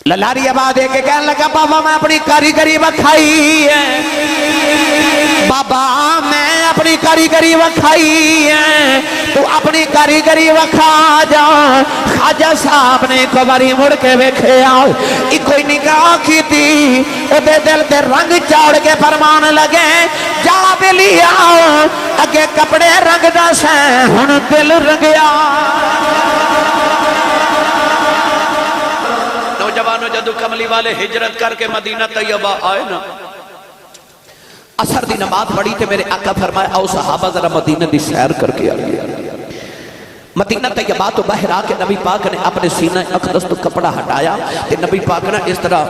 للاری آباد دے کے کہنے لگا بابا میں اپنی کاریگری وکھائی ہے، بابا میں اپنی کاریگری وکھائی ہے، تو اپنی کاریگری وکھا جا۔ خواجہ صاحب نے ایک باری مڑ کے ویکھیا، کوئی نگاہ کی تھی، او دے دل تے رنگ چاڑ کے فرمان لگے جا بلیا اگے کپڑے رنگ دا سے ہن دل رنگیا۔ نوجوانوں جدو کملی والے ہجرت کر کے مدینہ طیبہ آئے نا، اثر دی نماز پڑھی تے میرے آقا فرمائے آؤ صحابہ ذرا مدینہ دی سیر کر کے آئیے۔ مدینہ طیبہ تو باہر آ کے نبی پاک نے اپنے سینہ اقدس تو کپڑا ہٹایا تے نبی پاک نے اس طرح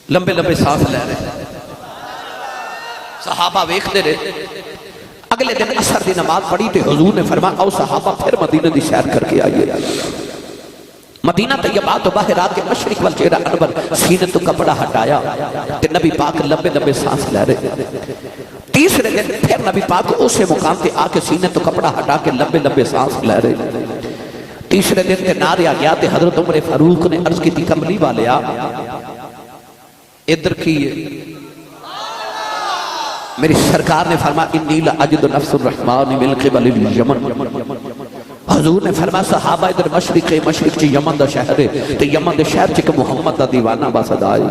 لمبے لمبے سانس لے رہے، صحابہ ویکھتے رہے۔ اگلے دن اثر دی نماز پڑھی تے حضور نے فرمایا آؤ صحابہ پھر مدینہ دی سیر کر کے آئیے۔ مدینہ طیبہ تو باہر آ کے مشرق والچہرہ انور سینے تو کپڑا ہٹایا تے نبی پاک لمبے لمبے سانس لے رہے۔ تیسرے دن پھر نبی پاک اسے مقام تے آ کے سینے تو کپڑا ہٹا کے لمبے لمبے سانس لے رہے۔ تیسرے دن تے نارے آ گیا تے حضرت عمر فاروق نے عرض کی تھی کملی والے آ ادھر کیے۔ میری سرکار نے فرمایا انی لأجد نفس الرحمن من قبل الیمن۔ حضور نے فرمایا صحابہ ادھر مشرق چی یمن دا شہر ہے تو یمن دے شہر چی کہ محمد دا دیوانہ باسد آئے۔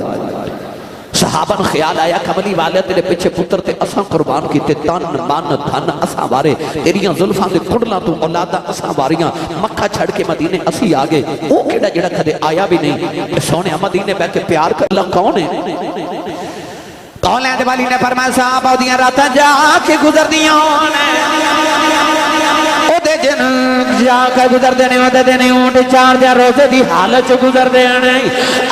صحابہ نے خیال آیا کملی والے تیرے پیچھے پتر تے اساں قربان کیتے تن من دھن اساں بارے تیریاں ظلفان دے کڑلا تو اولادہ اساں باریاں مکہ چھڑ کے مدینے اسی آگے او کیڑا جڑا کدے آیا بھی نہیں سونے مدینے بیٹھ کے پیار کر اللہ کون ہے؟ کون ہے؟ والی نے فرمایا صحابہ دیاں راتاں جا کے گزر دیاں دے جن جا کے گزر دینے ہوتے دینے اونٹ چار دیا روزے دی حالت گزر دینے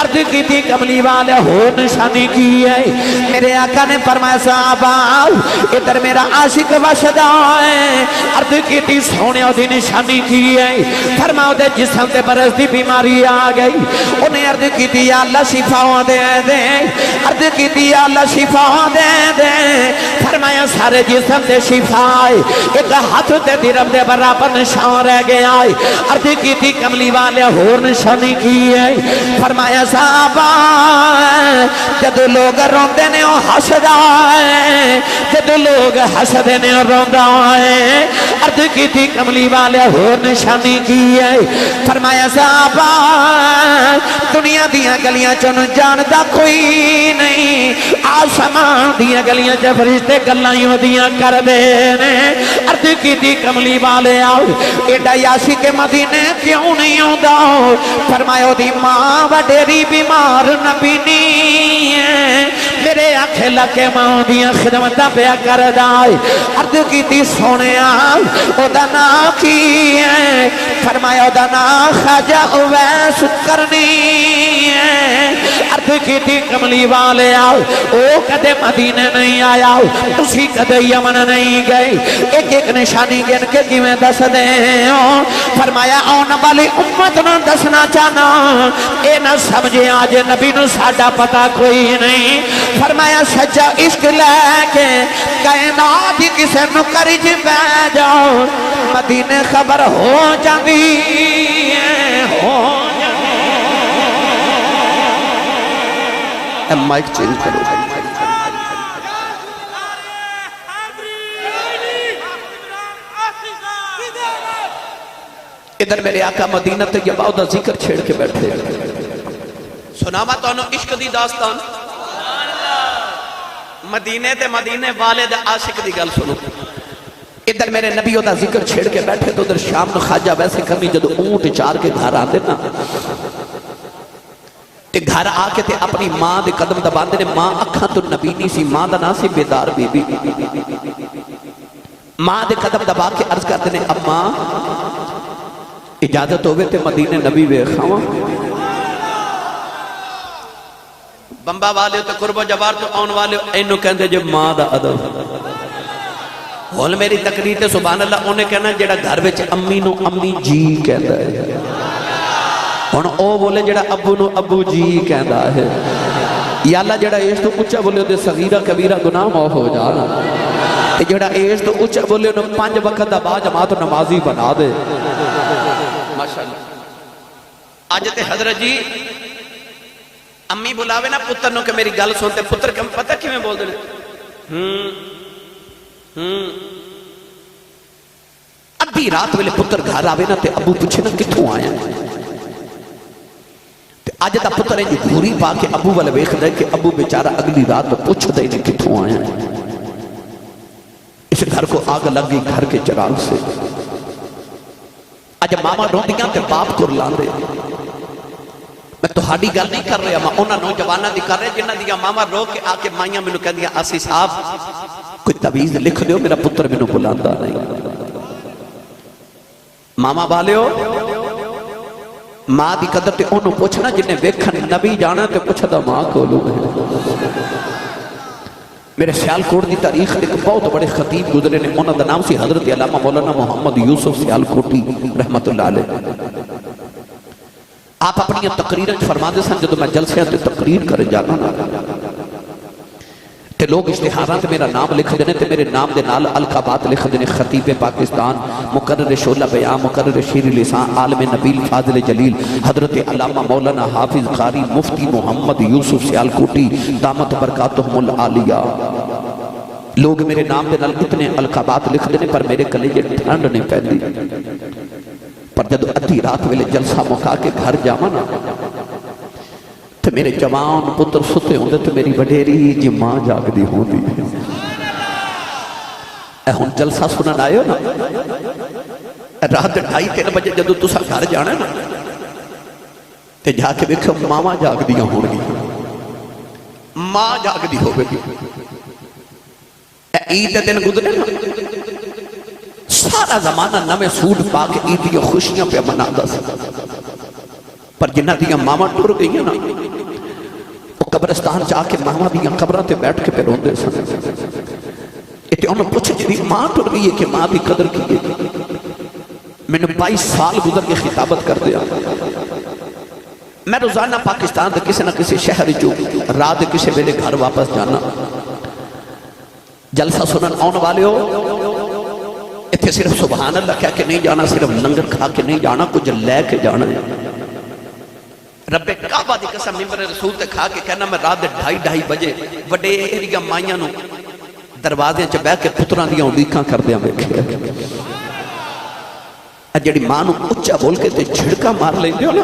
عرض کی تھی کملی والے ہو نشانی کی ہے۔ میرے آقا نے فرمایا صحابہ ادھر میرا عاشق وشد آئے، عرض کی تھی سونے دی نشانی کی ہے۔ فرماؤ دے جسم تے برس دی بیماری آ گئی، انہیں عرض کی تھی یا اللہ شفا دے دے، عرض کی تھی یا اللہ شفا دے دے۔ فرمایا سارے جسم تے شفا آئے، ایک ہاتھ تے درم دے برابر نشان رہ گیا ہے۔ عرض کی تھی کملی والے ہور نشانی کی ہے۔ فرمایا صحابہ جدو لوگ روندے نے وہ حسدا ہے، جدو لوگ حسدے نے وہ روندا ہے۔ عرض کی تھی کملی والے ہور نشانی کی ہے۔ فرمایا صحابہ دنیا دیاں گلیاں چن جاندا کوئی نہیں، آسمان دیاں گلیاں چ فرشتے گلائیوں دیاں کر دے نے۔ عرض کی تھی کملی والے آؤ ایڈا عاشق مدینے کیوں نہیں ہوندا؟ فرمایا دی ماں وڈیری بیمار نبی نہیں ہے، میرے آنکھیں لگے ماں دیاں خدمتاں پیا کردا ہے۔ عرض کیتی سونیا او دا نام کی ہے؟ فرمایا او دا نام خواجہ اویس کرنی ہے۔ عرض کیتی کملی والے آؤ او کدے مدینے نہیں آیا، تسی کدے یمن نہیں گئے، ایک ایک نشانی گن کے میں دس دے ہوں۔ فرمایا آن والی امت نہ دسنا چاہنا اے نہ سمجھے آج نبی نو ساڑھا پتا کوئی نہیں۔ فرمایا سچا عشق لے کے کائنات کسے نو کرج پہ جاؤ مدینے خبر ہو جاندی ہو جاندی۔ مائک چینج کرو ادھر میرے آقا مدینہ طیبہ دا ذکر چھیڑ کے بیٹھے۔ سناما تو انہوں عشق دی داستان مدینے تے مدینے والد عاشق دی گل سنو۔ ادھر میرے نبیوں دا ذکر چھیڑ کے بیٹھے تو ادھر شام نو خواجہ ویسے کرنی جدو اونٹ چار کے گھر آتے نا تے گھر آ کے تے اپنی ماں دے قدم دباندے نے۔ ماں اکھاں تو نبی نہیں سی، ماں دا نا سی بیدار بی بی۔ ماں دے قدم دبا کے عرض کرتے نے اماں اجازت ہوئے تے مدینے نبی ویکھاواں۔ بمبا والے تو قرب و جوار تو آن والے اینو کہندے جو ماں دا ادب۔ ہون میری تقریر تے سبحان اللہ انہیں کہنا جڑا گھر وچ امی نو امی جی کہندا ہے، ہن او بولے جڑا ابو نو ابو جی کہندا ہے۔ یا اللہ جڑا اس تو اونچا بولے تے صغیرہ کبیرہ گناہ معاف ہو جانا، تے جڑا اس تو اونچا بولے انہوں 5 وقت دا با جماعت نمازی بنا دے۔ ماشاءاللہ اج تے حضرت جی امی بلاوے نا پتر نو کہ میری گل سنتے پتر کم پتہ کیویں بول دے ادھی رات ویلے پتر گھر آوے نا تے ابو پوچھے نا کتھوں آیا تے اج دا پتر ہے جی گھوری پا کے ابو والے ویکھدا ہے کہ ابو بیچارہ اگلی رات میں پوچھدا ہی نہیں کتھوں آیا اس گھر کو آگ لگ گئی گھر کے چراغ سے اج ماما روندیاں تے باپ کو رلاندے میں تہاڈی گل نہیں کر رہا میں انہاں نوجواناں دی کر رہا جنہاں دی ماما رو کے آ کے مائیاں مینوں کہندیاں آسی صاحب کوئی تعویذ لکھ دیو میرا پتر مینوں بلاندا نہیں ماما بالیو ماں دی قدر تے انہوں پوچھنا جنہیں ویکھن نبی جانا تے پوچھدا ماں کولوں میرے سیالکوٹ دی تاریخ ایک بہت بڑے خطیب گزرے نے انہوں دا نام سی حضرت علامہ مولانا محمد یوسف سیالکوٹی رحمت اللہ علیہ آپ اپنی تقریریں فرما دے سن جدو میں جلسے تے تقریر کر جانا تے لوگ اشتہارات میرا نام لکھ دینے تے میرے نام دے نال القابات لکھ دینے خطیب پاکستان مقرر شعلہ بیان مقرر شیر لسان عالم نبیل فاضل جلیل حضرت علامہ مولانا حافظ قاری مفتی محمد یوسف سیالکوٹی دامت برکاتہم العالیہ لوگ میرے نام دے نال اتنے القابات لکھ دینے پر میرے کلیجے ٹھنڈ نہیں پہنی پر جدو ادھی رات ویلے جلسہ مکا کے گھر جاما نا تو میرے جوان پتر ستے ہوں دے تو میری وڈیری جی ماں جاگ دی ہوں دی اے ہون جلسہ سنن آئے ہو نا رات 2:30 بجے جدو تسا گھر جانا نا تے جا کے دیکھو ماما جاگ دیا ہوں گی ماں جاگ دی ہو گئی اے عید دن گزرے نا سارا زمانہ نمیں سوٹ پا کے عید کی خوشیاں پہ منا دا سا پر جنہ دیا ماما ٹر گئی ہیں نا وہ قبرستان چاہ کے ماما دیا قبرہ تے بیٹھ کے پہ رون دے سا اتے انہوں پوچھے جی ماں ٹر گئی ہے کہ ماں بھی قدر کی گئی میں نے 22 سال گزر کے خطابت کر دیا میں روزانہ پاکستان دے کسی نہ کسی شہر جو رات کسی ویلے گھر واپس جانا جلسہ سنن آن والے ہو اتھے صرف سبحان اللہ کہہ کے نہیں جانا صرف لنگر کھا کے نہیں جانا کچھ لے کے جانا ہے رب کعبہ دی قسم ممبر رسول تے کھا کے کہنا میں رات 2:30 بجے وڈے ایریا مائیاں نو دروازے چ بیٹھ کے پتراں دیاں اڈیکاں کردیاں ویکھیا جڑی ماں نو اچا بول کے تے جھڑکا مار لیندے ہو نا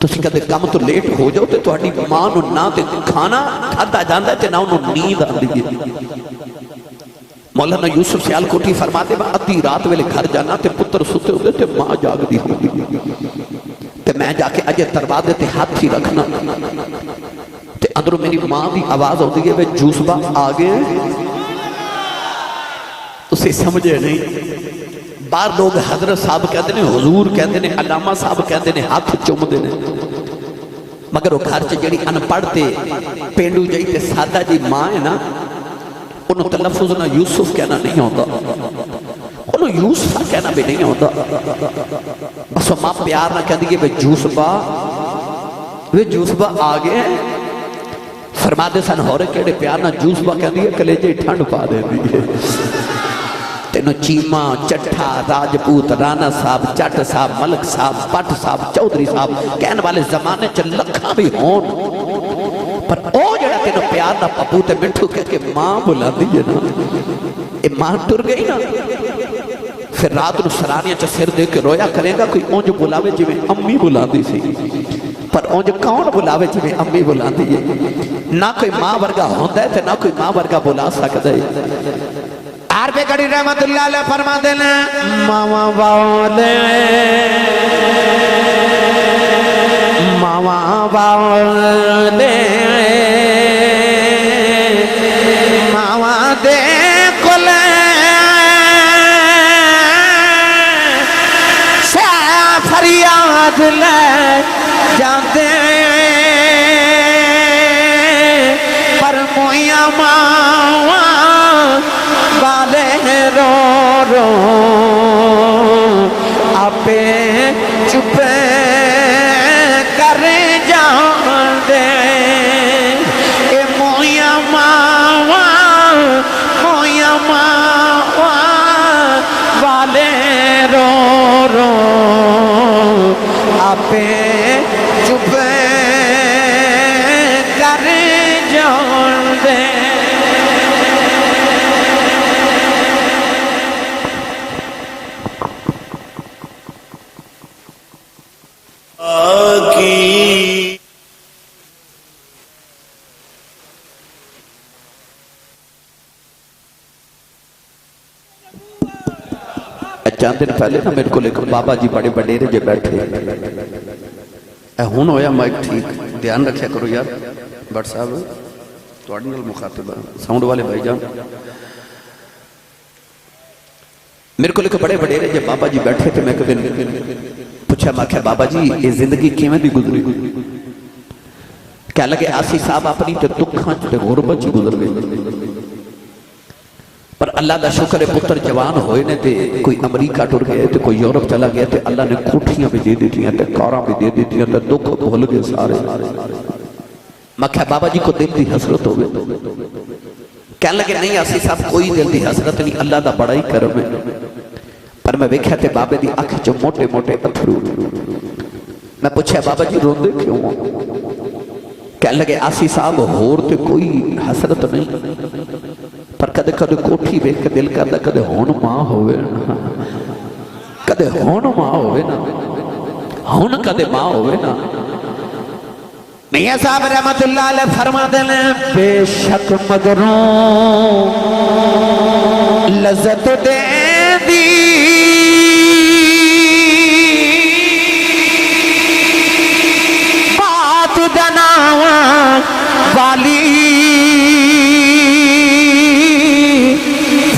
تسی کدے کم تو لیٹ ہو جاؤ تے تہاڈی ماں نو نہ تے کھانا کھادا جاندا ہے تے نہ انہوں نیند آندی ہے مولانا یوسف سیالکوٹی فرماتے میں ادھی رات ویلے گھر جانا تے پتر ستے ہوئے تے ماں جاگ دی ہوئی تے میں جا کے اجے دروازے تے ہاتھ ہی رکھنا تے اندروں میری ماں دی آواز ہوتی ہے وہ جوسبا آگے اسے سمجھے نہیں بار لوگ حضرت صاحب کہتے ہیں حضور کہتے ہیں علامہ صاحب کہتے ہیں ہاتھ چوم دے مگر وہ گھر سے جڑی ان پڑھتے پینڈو جائی تے سادہ جی ماں ہے نا انہوں تلفظ نہ یوسف کہنا نہیں ہوتا انہوں یوسفہ کہنا بھی نہیں ہوتا بس وہ ماں پیار نہ کہہ دیئے وہ جوسبہ آگے ہیں فرما دے سن ہو رہے کہڑے پیار نہ جوسبہ کہہ دیئے کلیجے ٹھنڈ پا دے دیئے تینو چیمہ چٹھا راجپوت رانا صاحب چٹ صاحب ملک صاحب پٹ صاحب چودری صاحب کہنے والے زمانے چل لکھاں بھی ہون پر او جڑا تینو پیار نہ پپو تے مٹھو کہہ کے ماں بلا دیئے نا اے ماں ٹر گئی نا پھر رات نو سرانیاں چا سر دے کے رویا کرے گا کوئی اونج بلاوے جی میں امی بلا دی سی پر اونج کون بلاوے جی میں امی بلا دیئے نہ کوئی ماں ورگا ہوندہ ہے تے نہ کوئی ماں ورگا بلا سکتا ہے عربِ گڑی رحمت اللہ علیہ فرما دینا ماما باولے ماما باولے ماما دے کلے سے فریاد لے جاندے پر مویا ماما والے رو رو آپے چپے کر جان دے اے مویا ماوا والے رو رو آپ پہ چپ کر جان دے چند دن پہلے نا میرے کو ایک بابا جی بڑے وڈیرے جے بیٹھے اے ہن ہویا مائک ٹھیک دھیان رکھیا کرو یار بٹ صاحب تواڈی نال مخاطب ساؤنڈ والے بھائی جان میرے کو ایک بڑے وڈیرے جے بابا جی بیٹھے تھے میں ایک دن پوچھا میں کہ بابا جی یہ زندگی کیویں دی گزری کہہ لگے آسی صاحب اپنی تے دکھاں تے غربت چ گزر گئے پر اللہ دا شکر ہے پتر جوان ہوئے نے تے کوئی امریکہ ٹر گئے تے کوئی یورپ چلا گیا تے اللہ نے کوٹھیاں بھی دے دیتی ہیں تے کاراں بھی دے دیتی ہیں تے دکھ بھول گئے سارے میں کہا بابا جی کو دل دی حسرت ہوئے کہنے لگے نہیں آسی صاحب کوئی دل دی حسرت نہیں اللہ دا بڑا ہی کرم ہے پر میں ویکھیا تے بابے دی اکھ چ موٹے موٹے اتھرو میں پوچھا بابا جی روندے کیوں کہنے لگے آسی صاحب ہور تے کوئی حسرت نہیں پر کدے کدے کوٹھی بیٹھ کے دل کردا کدے ہون ماں ہوئے نا کدے ہون ماں ہوئے نا ہون کدے ماں ہوئے نا میاں صاحب رحمت اللہ علیہ فرما دینے بے شک مگروں لذت دے دی بات دناواں والی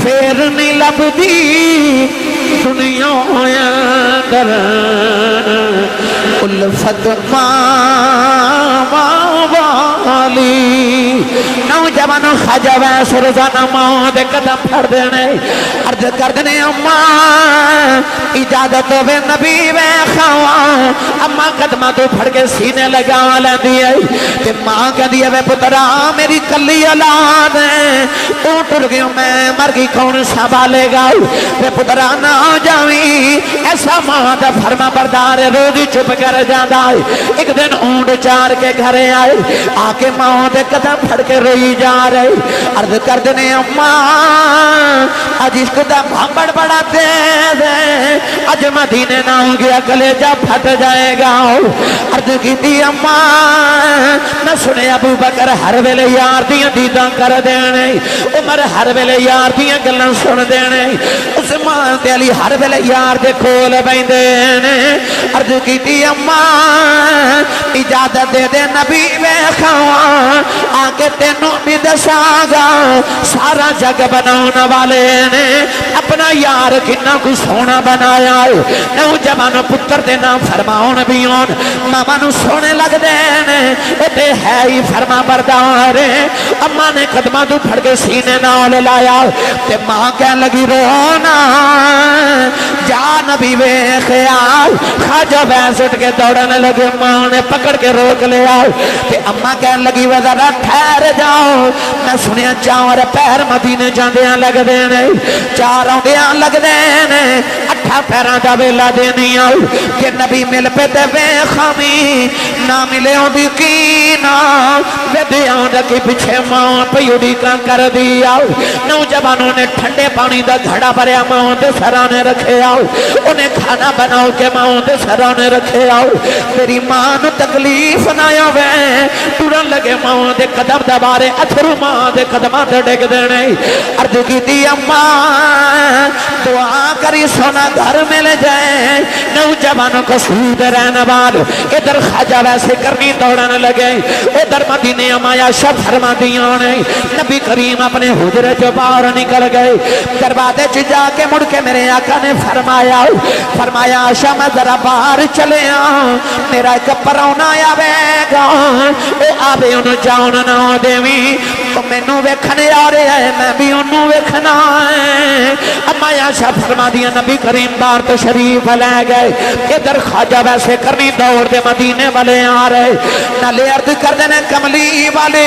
پھر نہیں لبدی دنیا اندر الفت والی نوجوانوں خواجہ ویس روزانہ ماں دے قدم پھڑ دینے عرض کر دینے اماں اجازت ہوئے نبی وے خواہ اماں قدمہ تو پھڑ کے سینے لگا لیں دیئے تے ماں کہہ دیئے وے پترا میری کلی اولاد ہے تو ٹر گئے میں مر گئی کون سنبھالے گا وے پترا نہ جاویں ایسا ماں دا فرما بردار روزی چھپ کر جاندہ ایک دن اونٹ چار کے گھرے آئے آکے ماں دے قدم پھڑ کے روئی جا رہے عرض کر دینے اماں آج عشق دا بھامبڑ بڑا تیز ہے آج مدینے نہ ہو گیا کلیجہ پھٹ جائے گا عرض کی تھی اماں میں سنے ابو بکر ہر ویلے یار دیاں دیداں کر دینے عمر ہر ویلے یار دیاں گلن سن دینے عثمان تے علی ہر ویلے یار دے کھول بین دینے عرض کی تھی اماں اجازت دے دے نبی میں خواہ آکے تینوں بھی دساگا سارا جگ بناؤنا والے نے اپنا یار کنا کو سونا بنایا نوجوان پتر دے نام فرماؤن بیون ماما نو سونے لگ دینے اتے ہے ہی فرما بردار اماں نے قدمہ تو پھڑ کے سینے نال لایا تے ماں کہنے لگی رونا جا نبی وے خیال خواجہ ویس اٹھ کے دوڑنے لگے ماں نے پکڑ کے روک لیا تے اماں کہنے لگی وہ ذرا ٹھہر جاؤ میں سنیا چار پیر مدینے جاندیاں لگ دینے چار آندیاں لگ دینے اٹھا پیران دا ویلا دینی آؤ کہ نبی مل پہ تے وے خامی نہ ملے ہوں دی کینا وے دیاں رکی پچھے ماں پیوڑی کا کر دی آؤ نوجوانوں نے ٹھنڈے پانی دا گھڑا بھریا ماں دے سرانے رکھے آؤ انہیں کھانا بناؤ کے ماں دے سرانے رکھے آؤ تیری ماں نو تکلیف نہ ہوئے ٹورن لگے ماں دے قدم دبارے اتھرو ماں دے قدمات ڈگ دینے عرض کی دی اماں دعا کری سونا گھر مل جائے نوجوانوں کو سود رہنا والو ادھر خواجہ ویسے کرنی دوڑن لگے ادھر مدینے امایا شب فرما دیانے نبی کریم اپنے حجرے جو باہر نکل گئے دروازے چ جا کے مڑ کے میرے آقا نے فرمایا آشا میں ذرا باہر چلے آؤں میرا ایک پرونا آوے گا اے آبے انہوں جاؤن نہ دیویں وہ مینوں ویکھنے آ رہا ہے میں بھی انہوں ویکھنا ہے اما عائشہ فرما دیا نبی کریم بار تشریف لے گئے ادھر خواجہ ویسے کرنی دوڑ دے مدینے والے آ رہے نالے عرض کر دینے کملی والے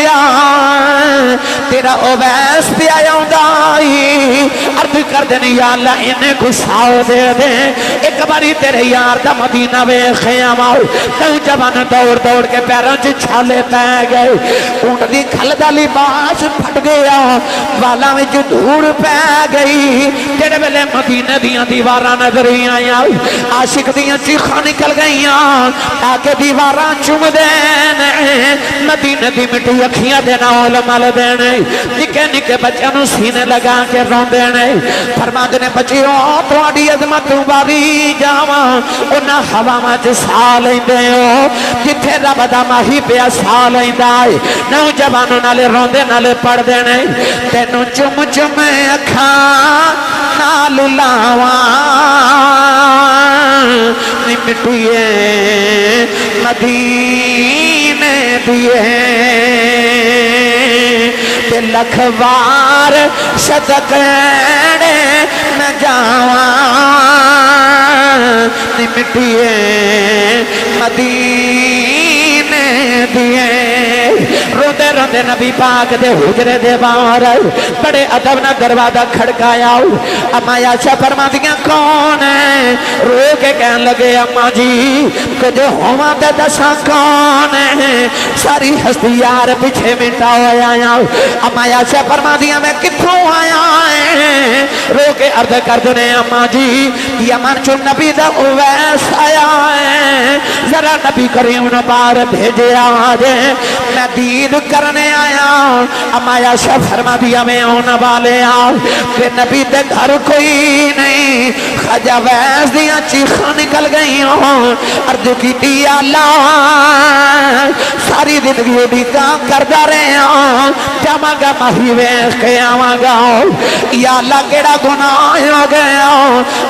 تیرا اویس پہ آیا ہوں عرض کر دینے یا اللہ انہیں گساؤ دے دیں ایک باری تیرے یار دا مدینہ ویکھے آواؤ نوجوان دوڑ دوڑ کے پیروں سے چھالے پہ گئے اونٹ دی کھل دا لباس پھٹ گیا والا میں جو دھوڑ پہ گئی تیرے ویلے مدینہ دیاں دیواراں نظر آیا عاشق دیاں چیخاں نکل گئیاں آکے دیواراں چوم دینے مدینہ دی مٹی اکھیاں دے نال مل دینے نکے نکے بچوں نو سینے لگا کے رون دینے فرما دینے بچیوں تہاڈی عظمت باری جاواں انہاں ہواواں وچ سا لیندے ہو جتھے رب دا ماہی پیا سا لیندا ہے نوجوانوں نالے روندے نالے پڑھ دینے تینوں چم چم اکھاں نال لاواں نی مٹیے مدینے دیے تے لکھ وار صدقے میں جاواں نی مٹیے مدینے دیے روندے روندے نبی پاک دے حجرے دے باہر بڑے ادب نہ دروازہ کھڑکایا اما عائشہ فرماندیاں کون ہے رو کے کہن لگے اما جی کچھ ہوا تے دساں کون ہے ساری ہستی یار پیچھے مٹا ہویا اما عائشہ فرماندیاں میں کتھوں آیا ہے رو کے عرض کر دنے اما جی یمن چوں نبی دا اویس آیا ہے ذرا نبی کریم نے باہر بھیجے آجے میں دید کرنے آیا اما عائشہ فرما دیا میں آنا والے آؤ کہ نبی دے گھر کوئی نہیں خواجہ ویس دیا چیخاں نکل گئی ہوں عرض کی تی اللہ ساری زندگی بھی کام کردہ رہے ہوں جامع گا ماہی ویس کے آواں گا یا اللہ کیڑا گناہ ہو گیا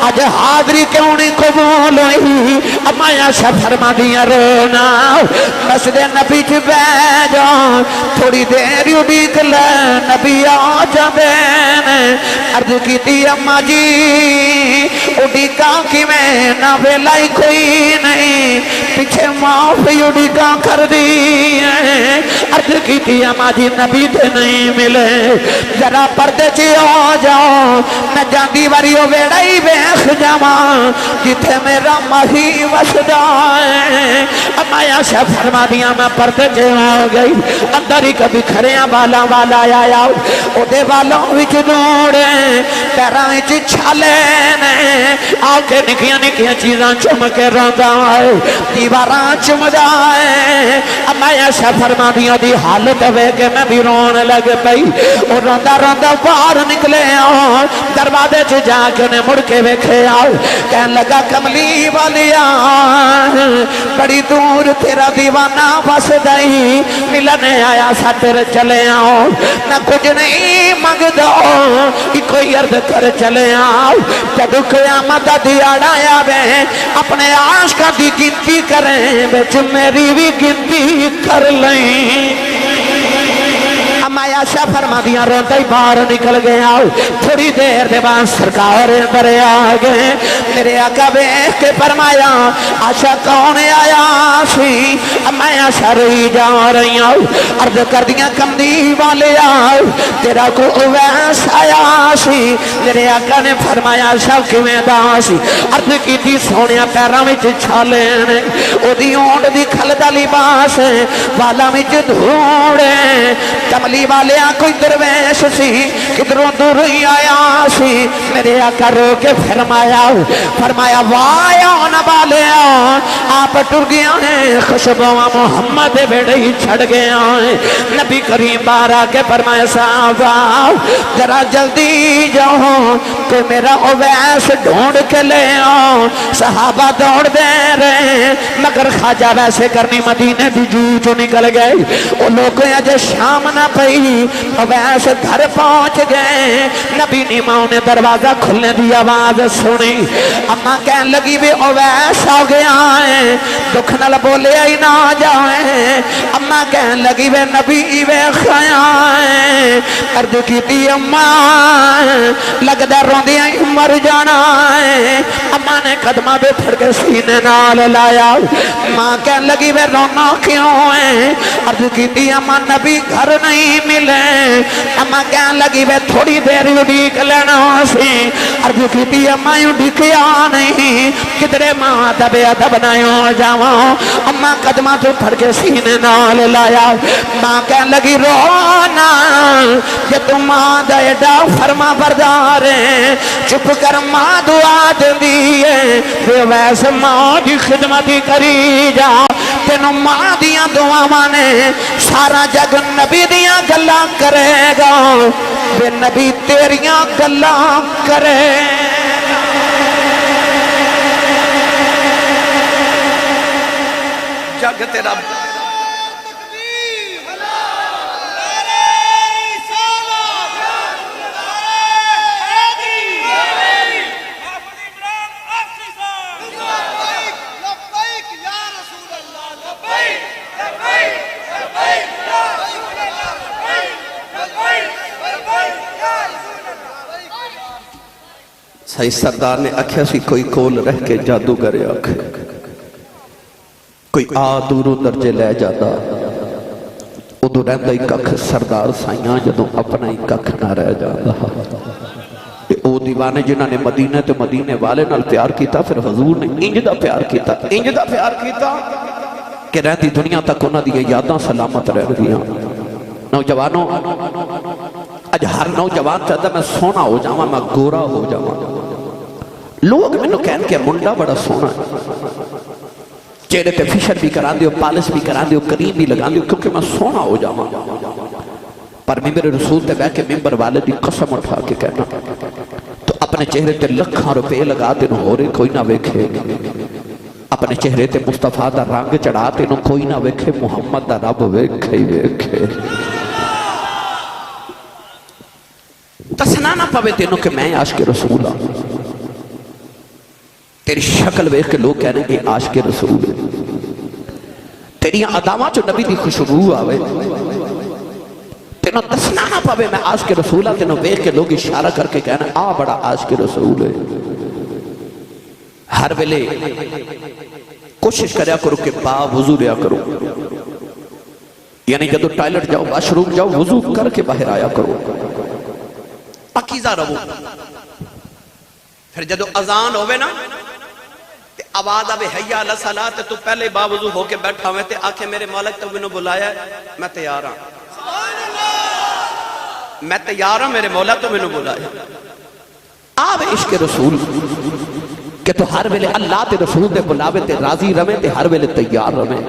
آج حاضری کیوں نہیں قبول ہوئی اما عائشہ فرما دیا رونا مسجد نبی چ بیٹھ جاؤ تھوڑی دیر اڈیک لے نبی آ جاندے عرض کیتی اما جی اڈیکا کیویں نہ ویلائی کوئی نہیں پیچھے معاف اڈیکا کر دی عرض کیتی اما جی نبی تے نہیں ملے ذرا پردے چ آ جاؤ میں جاندی واری او ویڑا ہی ویکھ جاواں جتھے میرا ماہی وسدا ہے اما عائشہ فرما دیا میں پردے چ آ گئی اندر ہی کبھی کھڑیاں والا والا آیا او دے والوں وچ دوڑے پیراں وچ چھالے نے آ کے نکیاں نکیاں چیزاں چم کے روندا ہے دیواراں چمدا ہے اما عائشہ فرما دیا دی حالت ویکھ کے میں بھی رون لگ پئی او روندا روندا باہر نکلے دروازے چ جا کے نے مڑ کے ویکھے کہن لگا کملی والیا بڑی دور تیرا دیوانہ وسدا ہی ملنے آیا سا تیرے چلے آؤ نہ کچھ نہیں منگدا کوئی عرض کر چلے آؤ جب قیامت دا دیاڑا آیا وے اپنے عاشقاں دی گنتی کریں وچ میری بھی گنتی کر لیں اما عائشہ فرما دیا روندے ہی باہر نکل گیا تھوڑی دیر دے بعد سرکار اندر آ گئے میرے آقا ویکھ کے فرمایا عائشہ کون آیا سی اما عائشہ رہی جا رہی عرض کر دیا کملی والے تیرا کو اویس آیا سی میرے آقا نے فرمایا عائشہ کیویں دا سی عرض کیتی سونیا پیراں وچ چھالے نے اودی اونٹ دی کھل دا لباس والاں وچ دھوڑے کملی والے کوئی درویش سی کدھروں دور ہی آیا سی میرے آقا رو کے فرمایا وایا نہ والے آپ ٹر گیا ہے خوشبواں محمد بیڑے ہی چھڑ گیا ہے نبی کریم بار آ کے فرمایا صاحب ذرا جلدی جاؤ کہ میرا اویس ڈھونڈ کے لے آؤ صحابہ دوڑ دے رہے مگر خواجہ ویسے کرنی مدینے دی جو جو نکل گئے وہ لوگ اجے شام نہ پئی اویس گھر پہنچ گئے نبی نے ماں نے دروازہ کھلنے دی آواز سنی اما کہن لگی بھی اویس آ گیا ہے دکھ نال بولے ہی نہ جا گیا ہے اما کہن لگی وے نبی وے خیا ہے عرض کی تھی اما لگدا روندیاں ہی مر جانا ہے اما نے قدمہ پہ پھڑ کے سینے نال لایا ماں کہن لگی وے رونا کیوں ہے عرض کی تھی اما نبی گھر نہیں ملے اما کہن لگی وے تھوڑی دیر اڈیک لینا سی عرض کی تھی اما یوں ڈکیا نہیں کدرے ماں دبے ادب نہ جاواں اما قدمہ تو پھڑ کے سینے نال لایا ماں کہن لگی رونا کہ تم ماں دا ایڈا فرما بردار ہے چپ کر ماں دعا دیے پھر ویسے ماں دی خدمت کری جا تینوں ماں دیاں دعا نے سارا جگ نبی دیاں گلاں کرے گا بے نبی تیریاں گلاں کرے جگ تیرا صحیح سردار نے آکھیا سی کوئی کول رہ کے جادوگر آکھے کوئی آ دوروں درجے لے جاتا ادو رہندا ہی ککھ سردار سائیاں جدوں اپنا ہی ککھ نہ رہ جاتا او دیوانے جنہاں نے مدینہ تے مدینے والے نال پیار کیتا پھر حضور نے انج دا پیار کیتا کہ رہتی دنیا تک انہاں دی یاداں سلامت رہ گیاں نوجوانوں اج ہر نوجوان چاہتا میں سونا ہو جاواں میں گورا ہو جاواں لوگ میں نو کہن کہ منڈا بڑا سونا ہے چہرے تے فیشر بھی کران دیو پالش بھی کران دیو کریم بھی لگان دیو کیونکہ میں سونا ہو جاواں پر ممبر رسول تے بیٹھ کے ممبر والے دی قسم اٹھا کے کہنا تو اپنے چہرے تے لکھاں روپے لگا تے نو ہو رہے کوئی نہ ویکھے اپنے چہرے تے مصطفیٰ دا رنگ چڑھا تے نو کوئی نہ ویکھے محمد دا رب ویکھے ہی ویکھے تسنا نہ پوے تینوں کہ میں عاشق رسول ہوں تیری شکل ویکھ کے لوگ کہہ رہے ہیں کہ عاشق رسول ہے تیری اداواں جو نبی دی خوشبو آوے تینوں تسنا نہ پوے میں عاشق رسول ہوں تینوں ویکھ کے لوگ اشارہ کر کے کہنا آ بڑا عاشق رسول ہے ہر ویلے کوشش کریا کرو کہ با وضو ریا کرو یعنی جدو ٹائلٹ جاؤ واش روم جاؤ وضو کر کے باہر آیا کرو پاکیزہ رہو پھر جدو اذان ہوئے نا تے آواز آوے حیا علی الصلاۃ تے تو پہلے باوضو ہو کے بیٹھا ہوئے تے آکھے میرے مالک تو مینوں بلایا ہے میں تیار ہاں میں تیار ہوں میرے مولا تو مینوں بلایا آوے عشق رسول کہ تو ہر ویلے اللہ تے رسول دے بلاوے تے راضی رہے تے ہر ویلے تیار رہے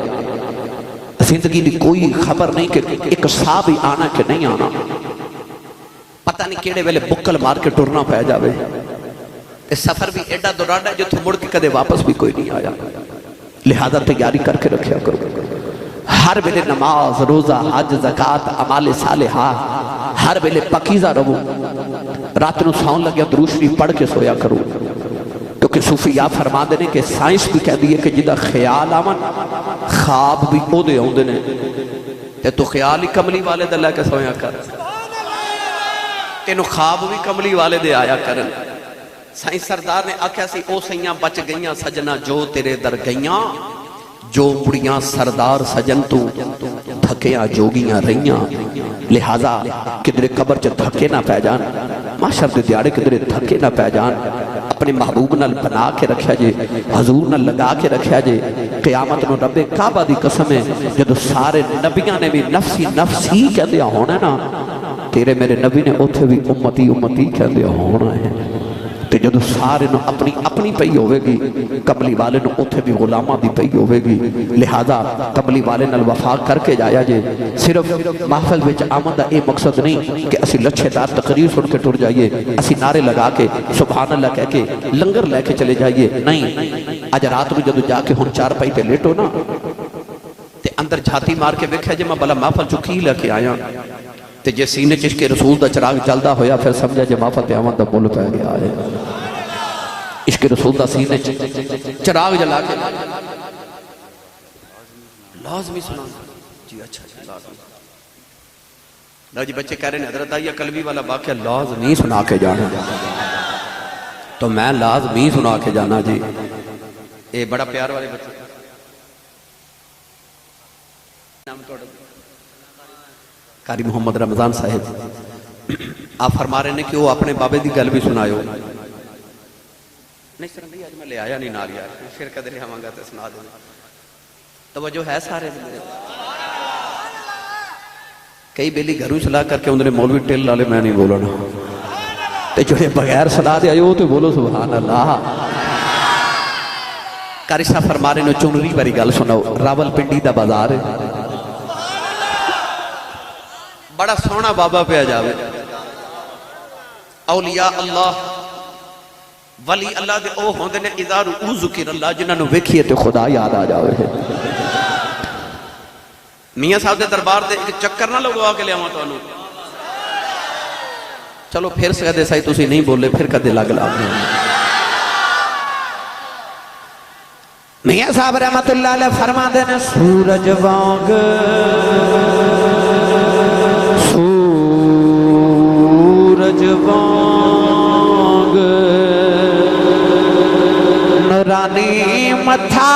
زندگی دی کوئی خبر نہیں کہ ایک سا بھی آنا کہ نہیں آنا پتہ نہیں کیڑے ویلے بکل مار کے ٹرنا پہ جاوے سفر بھی ایڈا دوراڈا جو تھو مڑ کے کدے واپس بھی کوئی نہیں آیا لہذا تیاری کر کے رکھیا کرو ہر ویلے نماز روزہ حج زکات اعمال صالحہ ہر ویلے پاکیزہ رہو رات نو ساؤن لگیا درود شریف پڑھ کے سویا کرو کیونکہ صوفیاء فرما دینے کہ سائنس بھی کہہ دیئے کہ جدہ خیال آمن خواب بھی او دے ہوں دینے تے تو خیال ہی کملی والے دے لے کے سویا کر تینو خواب بھی کملی والے دے آیا کرن سائنس سردار نے آکھیا سی او سیاں بچ گئیاں سجنہ جو تیرے در گئیاں جو بڑیاں سردار سجن تو دھکیاں جوگیاں رہیاں لہذا کدرے قبر چا دھکے نہ پہ جان معاشر دے دیارے کدرے دھکے نہ پہ جان اپنے محبوب نال بنا کے رکھیا جے حضور نال لگا کے رکھیا جے قیامت نو رب کعبہ دی قسم ہے جدو سارے نبیاں نے بھی نفسی نفسی کہہ دیا ہونا نا تیرے میرے نبی نے اوتھے بھی امتی امتی کہہ دیا ہونا ہے تے جدو سارے نو اپنی اپنی پئی ہوئے گی قبلی والے نو اوتھے بھی غلامہ دی پئی ہوئے گی لہذا قبلی والے نال وفا کر کے جایا جے صرف محفل وچ آمدہ اے مقصد نہیں کہ اسی لچھے دار تقریر سن کے ٹر جائیے اسی نعرے لگا کے سبحان اللہ کہہ کے لنگر لے کے چلے جائیے نہیں آج رات میں جدو جا کے ہن چار پائی تے لیٹو نا تے اندر جھاتی مار کے ویکھیا جے میں بلا محفل چکی لے کے آیا تے جے سینے چشکے رسول دا چراغ جلدا ہویا پھر سمجھا جے محفل تے آمد دا مول پہ گیا ہے عشق رسول دا سینے چراغ جلا کے لازمی سنا جی اچھا جی لازمی لو جی بچے کہہ رہے ہیں حضرت آئیہ قلبی والا واقعہ لازمی سنا کے جانا تو میں لازمی سنا کے جانا جی اے بڑا پیار والے بچے قاری محمد رمضان صاحب آپ فرما رہے ہیں کہ وہ اپنے بابے دی گل بھی سنائے ہو نہیں سر نہیں آج میں لے آیا نہیں نال یار پھر قدر ہاں گا تو سنا دیں توجہ ہے سارے کئی بیلی گھروں چلا کر کے انہوں نے مولوی ٹیل لالے میں نہیں بولنا تے جو بغیر صدا دے آئے ہو تو بولو سبحان اللہ قاری صاحب فرما رہے ہیں چنری باری گل سناؤ راول پنڈی دا بازار ہے بڑا سونا بابا پہ جاوے اولیاء اللہ ولی اللہ دے او ہوندے نے اذا رؤو ذکر اللہ جنہاں نو ویکھیے تے خدا یاد آ جاوے میاں صاحب دے دربار دے ایک چکر نہ لگوا کے لے آواں تانوں چلو پھر سے کدے سائی تسی نہیں بولے پھر کدے لگ لا میاں صاحب رحمت اللہ علیہ فرما دینے سورج وانگ سورج وانگ نورانی متھا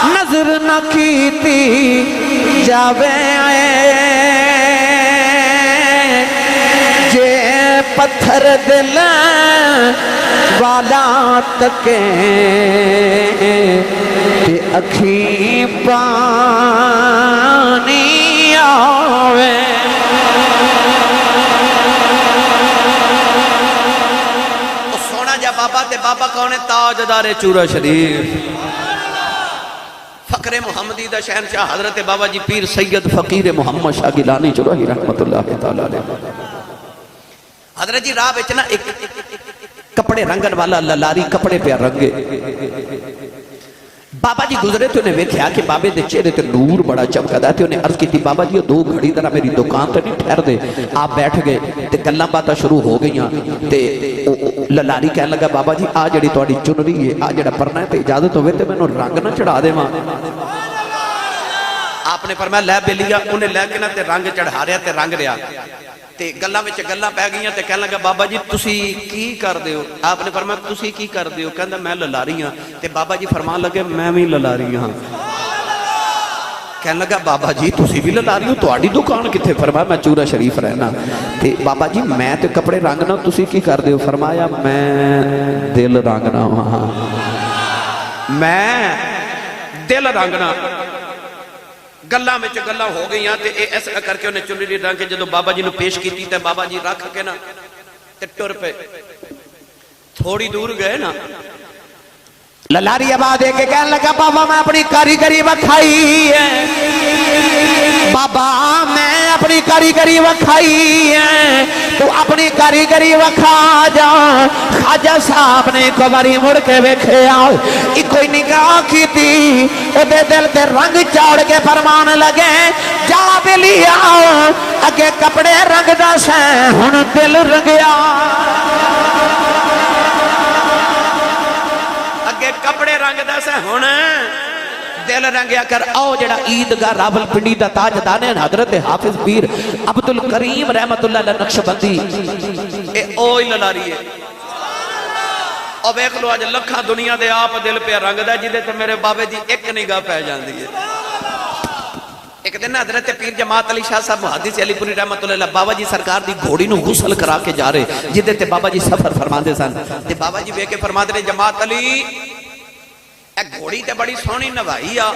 نظر نہ کیتی جاوے جے پتھر دل والا تکے تے اکھیں پانی آوے سونا جا بابا تے بابا کونے تاجدار چورا شریف فقر محمدی دا شہنشاہ حضرت بابا جی پیر سید فقیر محمد شاہ گیلانی چوراہی رحمت اللہ تعالیٰ علیہ حضرت جی راہ بیچنا ایک کپڑے رنگن والا للاری کپڑے پہ رنگے بابا جی گزرے تو انہیں ویکھیا کہ بابے دے چہرے تے نور بڑا چمکا دا تے انہیں عرض کی تھی بابا جی دو گھڑی طرح میری دکان تے نہیں ٹھہر دے آپ بیٹھ گئے تے گلاں باتاں شروع ہو گئیاں تے للاری کہنے لگا بابا جی آ جڑی تواڈی چنری ہے آ جڑا پرنا ہے تے اجازت ہوئے تے مینوں رنگ نہ چڑھا دے ماں آپ نے فرمایا لے بیلیا انہیں لے کے نہ تے رنگ چڑھا رہا تے رنگ رہا تے گلاں وچ گلاں پہ گئیاں تے کہنے لگا بابا جی تسی کی کر دیو آپ نے فرمایا تسی کی کر دیو کہندا میں للاری ہاں تے بابا جی فرمان لگے میں بھی للاری ہاں کہنے لگا بابا جی تسی بھی للاری ہو تہاڈی دکان کتھے فرمایا میں چورا شریف رہنا تے بابا جی میں تے کپڑے رنگنا تسی کی کر دیو فرمایا میں دل رنگنا ہاں میں دل رنگنا گلاں وچ گلاں ہو گئیاں تے ایسا کر کے انہیں چنری رنگ کے جدو بابا جی نو پیش کیتی تے بابا جی رکھ کے نا تے ٹر پہ تھوڑی دور گئے نا للاری آباد ہے کہ کہنے لگا بابا میں اپنی کاریگری وکھائی ہے بابا میں اپنی کاریگری وکھائی ہے تو اپنی کاریگری وکھا جا خواجہ صاحب نے ایک باری مڑ کے ویکھے آؤ ایک کوئی نگاہ کی تھی او دے دل تے رنگ چاڑ کے فرمان لگے جا بلی آؤ اگے کپڑے رنگ دا سے ہن دل رنگیا کپڑے رنگ دا سے ہونا دل رنگیا کر آؤ جڑا عیدگاہ راول پنڈی دا تاجدار ہے حضرت حافظ پیر عبدالکریم رحمت اللہ علیہ نقشبندی اے اوئی للاری ہے اور بیک لو آج لکھاں دنیا دے آپ دل پہ رنگ دا جدے تو میرے بابے جی ایک نگاہ پہ جان دیئے ایک دن حضرت پیر جماعت علی شاہ صاحب محدث علی پوری رحمت اللہ علیہ بابا جی سرکار دی گھوڑی نو غسل کرا کے جا رہے جدے تے بابا جی سفر فرما دے سن تے بابا جی بے کے فرما دے جماعت علی ایک گھوڑی تے بڑی سونی نوائی آ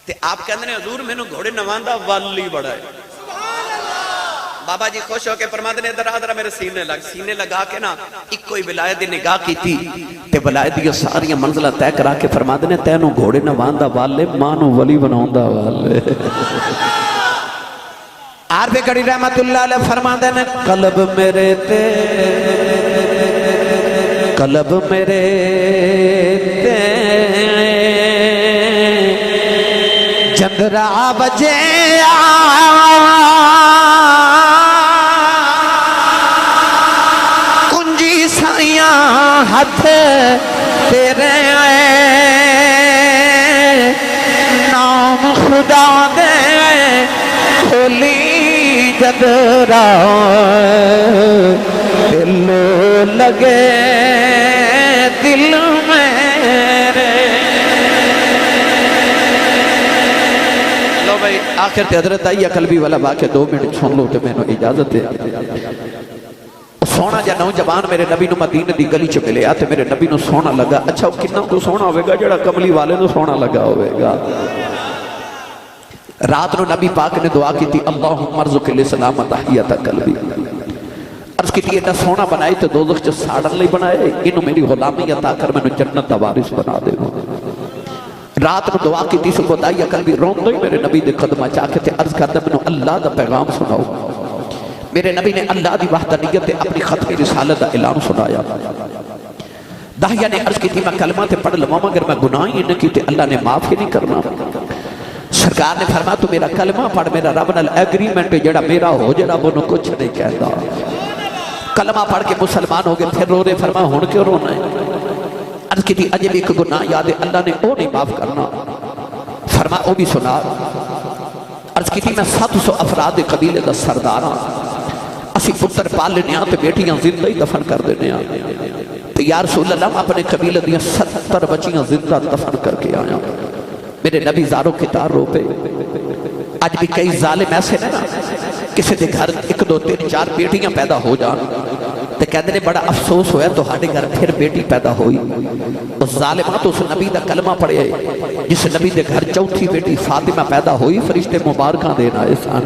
تے آپ کہندے نے حضور میں نو گھوڑے نواندہ والی بڑا ہے بابا جی خوش ہو کے فرماتے نے ادھر آدھرہ میرے سینے لگا کے نا ایک کوئی ولایت دی نگاہ کی تھی تے ولایت دی ساری منزلہ طے کرا کے فرماتے نے تینوں گھوڑے نواندہ والے مانو ولی بناؤندہ والے عارف کڑی رحمت اللہ علیہ فرماتے نے قلب میرے تے قلب میرے تے جندرا بجے کنجی سائیاں ہاتھ تیرے نام خدا دے کھولی جدرا دل لگے دل میرے. لو بھائی آخر تے حضرت آئی قلبی والا واقعہ 2 منٹ سن لو تے میں نے اجازت ہے. سونا جا نوجوان میرے نبی نو مدینے دی گلی چ ملیا تے میرے نبی نو سونا لگا. اچھا وہ کتنا تو سونا ہوئے گا جڑا کملی والے نو سونا لگا ہوئے گا. رات نو نبی پاک نے دعا کی تھی اللہم ارزق الاسلام تحیت قلبی. عرض کی تھی اینا سونا بنائی تو دوزخ چ ساڑن لئی بنائے انہوں میری غلامی عطا کر میں نے جنت دا وارث بنا دے. رات نو دعا کی تھی صبح دائی قلبی رون دو میرے نبی دے قدمہ چاکے تھے. عرض کرتا میں نے اللہ دا پیغام سناؤ. میرے نبی نے اللہ دی وحدانیت اپنی ختم رسالت دا اعلان سنایا. داہیہ نے عرض کی تھی میں کلمہ تے پڑھ لوں مگر میں گناہی نہ کی تے اللہ نے معاف ہی نہیں کرنا. سرکار نے فرمایا تو میرا کلمہ پڑھ میرا رب نال ایگریمنٹ جڑا میرا ہو جڑا وہ کچھ نہیں کہتا. کلمہ پڑھ کے مسلمان ہو گئے پھر رو رہے. فرمایا ہن کیوں رونا ہے؟ عرض کی تھی اجے بھی ایک گناہ یاد ہے اللہ نے وہ نہیں معاف کرنا. فرمایا وہ بھی سنا. عرض کی تھی میں 700 افراد قبیلے دا سردار ہاں. اسی پتر پال لینے آتے بیٹیاں زندہ ہی دفن کر دینے آتے. تو یا رسول اللہ میں اپنے قبیلے دیاں 70 بچیاں زندہ دفن کر کے آیا. میرے نبی زاروں کے تار رو پہ. آج بھی کئی ظالم ایسے نا کسی دے گھر 1 2 3 4 بیٹیاں پیدا ہو جان تو کہتے ہیں بڑا افسوس ہویا تو ہاڑے گھر پھر بیٹی پیدا ہوئی. اس ظالمات اس نبی دا کلمہ پڑھے جس نبی دے گھر 4تھی بیٹی فاطمہ پیدا ہوئی فرشتے مبارکاں دینا احسان.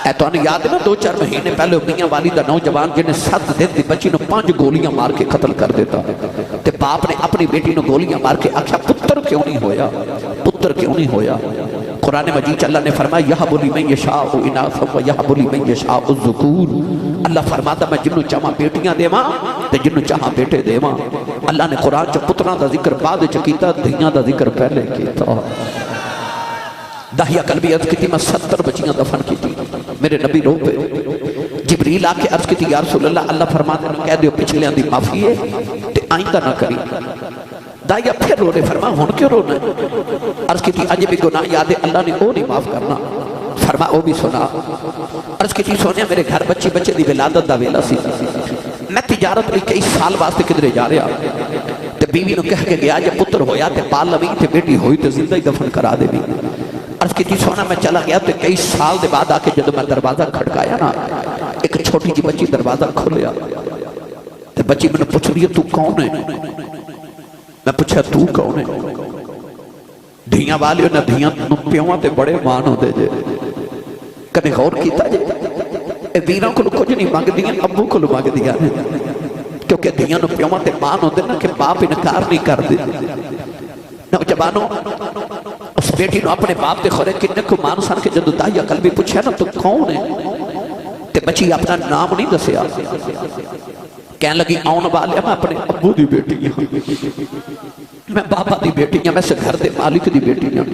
اے تو انہیں یاد ہے نا 2-4 مہینے پہلے میاں والی دا نوجوان جنہیں 7 دن دی بچی نو 5 گولیاں مار کے قتل کر دیتا. تے باپ نے اپنی بیٹی نو گولیاں مار کے آکھیا پتر کیوں نہیں ہویا پتر کیوں نہیں ہویا. قرآن مجید اللہ نے فرمایا یہب لمن یشاء اناثا و یہب لمن یشاء الذکور. اللہ فرماتا میں جنوں چاہاں بیٹیاں دیواں تے جنوں چاہاں بیٹے دیواں. اللہ نے قرآن چ پتراں دا ذکر بعد چ کیتا دھیاں دا ذکر پہلے کیتا. داہیہ قلبی عرض کی تھی میں 70 بچیاں دفن کی تھی. میرے نبی رو پہ جبریل آ کے عرض کی تھی یا رسول اللہ اللہ فرماتے ہیں کہہ دیو پچھلے دی معافی ہے تے آئندہ نہ کری. داہیہ پھر رو رہے. فرما ہون کیوں رونا ہے؟ عرض کی تھی اجے بھی گناہ یاد ہے اللہ نے وہ نہیں معاف کرنا. فرما وہ بھی سنا. عرض کی تھی سونیا میرے گھر بچے دی ولادت دا ویلا سی. میں تجارت لئی کئی سال واسطے کدھرے جا رہا تے بیوی نو کہہ کے گیا جے پتر ہویا تے پال لویں تے بیٹی ہوئی تے زندہ ہی دفن کرا دے بھی. عرض کی تھی سونا میں چلا گیا تو کئی سال دے بعد آکے جب میں دروازہ کھڑکایا نا ایک چھوٹی جی بچی دروازہ کھولیا. تے بچی میں نے پوچھ رہی ہے تو کون ہے؟ میں پوچھا تو کون ہے؟ دھیاں والی نے دھیاں پیواں تے بڑے مان ہو دے جے. کنے غور کیتا جے اے ویراں کو کچھ نہیں مانگ دیاں ابو کو مانگ دیاں کیونکہ دھیاں پیواں تے مان ہو دے نا کہ باپ انکار نہیں کر دے. نوجوانوں اس بیٹی نو اپنے باپ دے خورے کنے کو مان سن کے جدو داہیہ قلبی پوچھے نا تو کون ہے تے بچی اپنا نام نہیں دسیا. کہنے لگی آن والے میں اپنے ابو دی بیٹی ہوں میں بابا دی بیٹی ہوں ویسے گھر دے مالک دی بیٹی ہوں.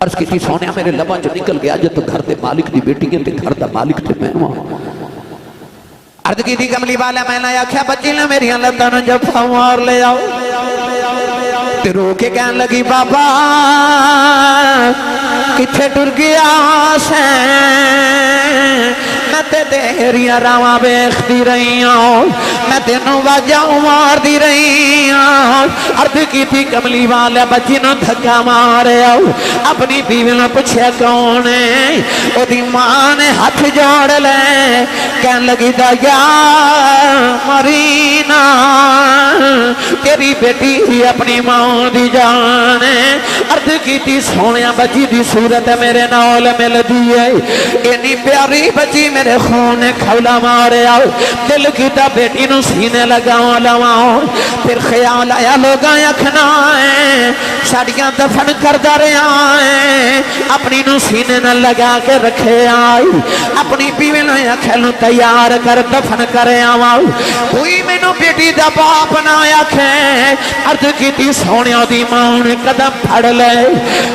عرض کی تھی سونیا میرے لباں جو نکل گیا جو تو گھر دے مالک دی بیٹی ہے تے گھر دا مالک تے میں ہوں. عرض کی تھی کملی والا میں نے آکھیا بچی نے میری لتاں نو جب اور لے آؤ تے رو کے کہنے لگی بابا کتھے ٹر گیا سے میں تے تیریاں راواں ویکھدی رہی ہوں میں تینوں واجاں مار دی رہی ہوں. عرض کی تھی کملی والا بچی نو دھکا مارے اپنی بیوی نے پوچھا کون ہے؟ او دی ماں نے ہاتھ جوڑ لے کہنے لگی دایا مرینا تیری بیٹی اپنی ماں دی جان ہے. عرض کی تھی سونیا بچی دی صورت میرے نال مل دی ہے اینی پیاری بچی میرے خون کھولا مارے آؤ. دل کی تا بیٹی نو سینے لگاؤں لواؤں پھر خیال آیا لوگاں اکھنا ہے ساڑیاں دفن کردہ رہا ہے اپنی نو سینے نہ لگا کے رکھے آئی اپنی بیوی نو اکھلوں تیار کر دفن کرے آواؤ. کوئی میں نو بیٹی دا باپ نہ آکھے. عرض کی تھی سونیا دی ماں قدم پھڑ لے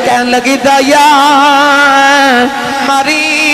کہنے لگی دایا مری